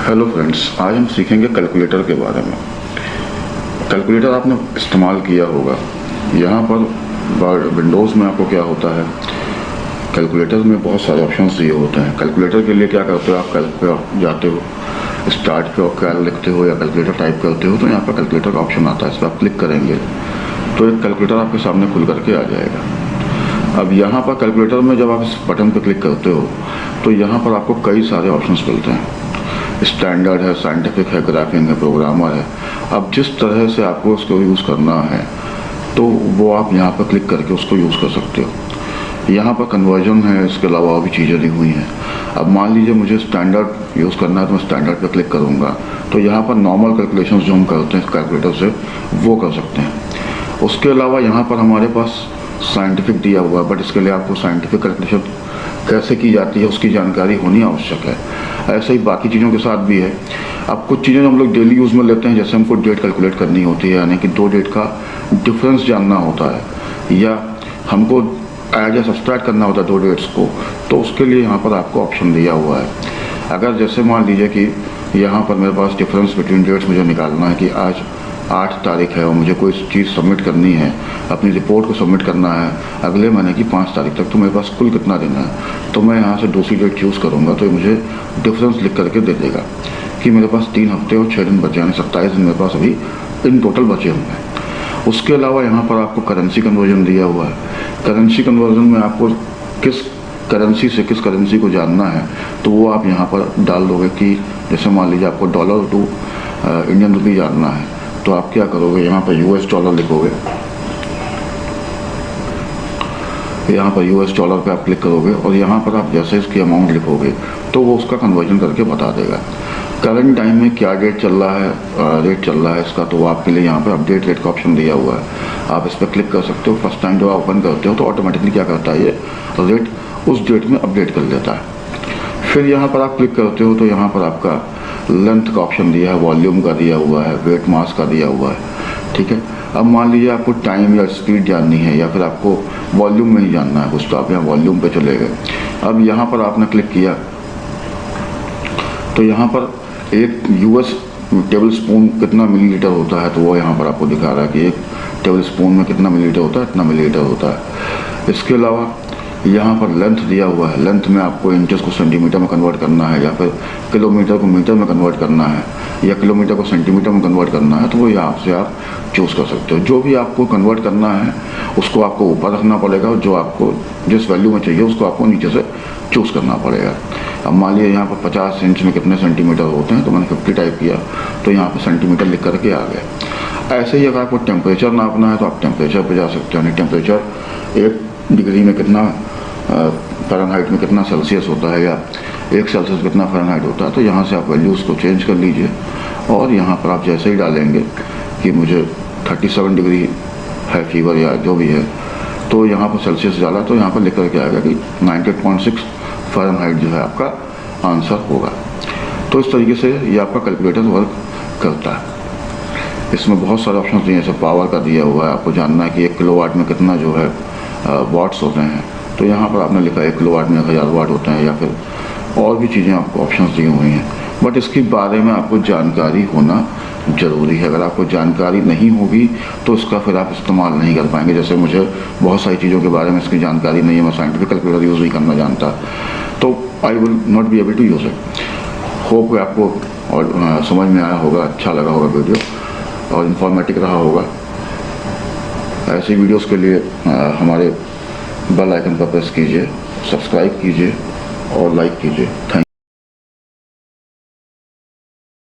Hello friends, आज हम सीखेंगे कैलकुलेटर के बारे में। कैलकुलेटर आपने इस्तेमाल किया होगा। यहाँ पर विंडोज़ में आपको क्या होता है, कैलकुलेटर में बहुत सारे ऑप्शंस दिए होते हैं। कैलकुलेटर के लिए क्या करते हो, आप कैल्क पे जाते हो, स्टार्ट पे और कैल लिखते हो या कैलकुलेटर टाइप करते हो तो यहाँ पर कैलकुलेटर का ऑप्शन आता है। इस पर आप क्लिक करेंगे तो एक कैलकुलेटर आपके सामने खुल करके आ जाएगा। अब यहाँ पर कैलकुलेटर में जब आप इस बटन पर क्लिक करते हो तो यहाँ पर आपको कई सारे ऑप्शंस मिलते हैं। स्टैंडर्ड है, साइंटिफिक है, ग्राफिंग है, प्रोग्रामर है। अब जिस तरह से आपको उसको यूज़ करना है तो वो आप यहाँ पर क्लिक करके उसको यूज़ कर सकते हो। यहाँ पर कन्वर्जन है, इसके अलावा और भी चीज़ें दी हुई हैं। अब मान लीजिए मुझे स्टैंडर्ड यूज़ करना है तो मैं स्टैंडर्ड पर क्लिक करूँगा तो यहाँ पर नॉर्मल कैलकुलेशंस जो हम करते हैं कैलकुलेटर से वो कर सकते हैं। उसके अलावा यहाँ पर हमारे पास साइंटिफिक दिया हुआ है, बट इसके लिए आपको साइंटिफिक कैलकुलेशन कैसे की जाती है उसकी जानकारी होनी आवश्यक है। ऐसे ही बाकी चीज़ों के साथ भी है। अब कुछ चीज़ें हम लोग डेली यूज़ में लेते हैं, जैसे हमको डेट कैलकुलेट करनी होती है, यानी कि दो डेट का डिफरेंस जानना होता है, या हमको ऐड या सब्सट्रैक्ट करना होता है दो डेट्स को, तो उसके लिए यहाँ पर आपको ऑप्शन दिया हुआ है। अगर जैसे मान लीजिए कि यहाँ पर मेरे पास डिफरेंस बिटवीन डेट्स मुझे निकालना है कि आज 8 तारीख है और मुझे कोई चीज़ सबमिट करनी है, अपनी रिपोर्ट को सबमिट करना है अगले महीने की 5 तारीख तक, तो मेरे पास कुल कितना दिन है, तो मैं यहाँ से दूसरी डेट चूज़ करूँगा तो मुझे डिफरेंस लिख करके दे देगा कि मेरे पास 3 हफ्ते और 6 दिन बचे, यानी 27 दिन मेरे पास अभी इन टोटल बचे हुए हैं। उसके अलावा यहाँ पर आपको करेंसी कन्वर्जन दिया हुआ है। करेंसी कन्वर्जन में आपको किस करेंसी से किस करेंसी को जानना है तो वो आप यहाँ पर डाल दोगे कि जैसे मान लीजिए आपको डॉलर टू इंडियन रुपी जानना है तो आप क्या करोगे, यहाँ पर यूएस डॉलर लिखोगे। यहाँ पर यूएस डॉलर पे आप क्लिक करोगे और यहाँ पर आप जैसे इसकी अमाउंट लिखोगे तो वो उसका कन्वर्जन करके बता देगा। करंट टाइम में क्या रेट चल रहा है, रेट चल रहा है इसका, तो वो आपके लिए यहाँ पर अपडेट रेट का ऑप्शन दिया हुआ है। आप इस पर क्लिक कर सकते हो। फर्स्ट टाइम जब आप ओपन करते हो तो ऑटोमेटिकली क्या करता है, ये रेट उस डेट में अपडेट कर देता है। फिर यहाँ पर आप क्लिक करते हो तो यहाँ पर आपका लेंथ का ऑप्शन दिया है, वॉल्यूम का दिया हुआ है, वेट मास का दिया हुआ है। ठीक है। अब मान लीजिए आपको टाइम या स्पीड जाननी है या फिर आपको वॉल्यूम में ही जानना है कुछ, तो आप यहाँ वॉल्यूम पे चले गए। अब यहाँ पर आपने क्लिक किया तो यहाँ पर एक यूएस टेबल स्पून कितना मिलीलीटर होता है तो वो यहाँ पर आपको दिखा रहा है कि एक टेबल स्पून में कितना मिलीलीटर होता है, इतना मिलीलीटर होता है। इसके अलावा यहाँ पर लेंथ दिया हुआ है। लेंथ में आपको इंचेस को सेंटीमीटर में कन्वर्ट करना है या फिर किलोमीटर को मीटर में कन्वर्ट करना है या किलोमीटर को सेंटीमीटर में कन्वर्ट करना है, तो वो यहाँ से आप चूज़ कर सकते हो। जो भी आपको कन्वर्ट करना है उसको आपको ऊपर रखना पड़ेगा और जो आपको जिस वैल्यू में चाहिए उसको आपको नीचे से चूज़ करना पड़ेगा। अब मान लीजिए यहाँ पर 50 इंच में कितने सेंटीमीटर होते हैं तो मैंने 50 टाइप किया तो यहाँ पर सेंटीमीटर लिख करके आ गया। ऐसे ही अगर आपको टेम्परेचर नापना है तो आप टेम्परेचर पर जा सकते हो, यानी टेम्परेचर 1 डिग्री में कितना फ़ारेनहाइट में कितना सेल्सियस होता है या 1 सेल्सियस कितना फ़ारेनहाइट होता है, तो यहाँ से आप वैल्यूज़ को चेंज कर लीजिए। और यहाँ पर आप जैसे ही डालेंगे कि मुझे 37 डिग्री है फीवर या जो भी है, तो यहाँ पर सेल्सियस डाला तो यहाँ पर लिख करके आएगा कि 98.6 फ़ारेनहाइट जो है आपका आंसर होगा। तो इस तरीके से ये आपका कैलकुलेटर वर्क करता है। इसमें बहुत सारे ऑप्शन दिए हैं, जैसे पावर का दिया हुआ है, आपको जानना है कि 1 किलोवाट में कितना जो है वाट्स होते हैं, तो यहाँ पर आपने लिखा 1 किलोवाट में 1000 वाट होते हैं, या फिर और भी चीज़ें आपको ऑप्शंस दी हुई हैं। बट इसके बारे में आपको जानकारी होना ज़रूरी है। अगर आपको जानकारी नहीं होगी तो इसका फिर आप इस्तेमाल नहीं कर पाएंगे। जैसे मुझे बहुत सारी चीज़ों के बारे में इसकी जानकारी नहीं है, मैं साइंटिफिक कैलकुलेटर यूज़ नहीं करना जानता, तो I will not be able to use it. Hope आपको और समझ में आया होगा, अच्छा लगा होगा वीडियो और इन्फॉर्मेटिव रहा होगा। ऐसी वीडियोज़ के लिए हमारे बेल आइकन पर प्रेस कीजिए, सब्सक्राइब कीजिए और लाइक कीजिए। थैंक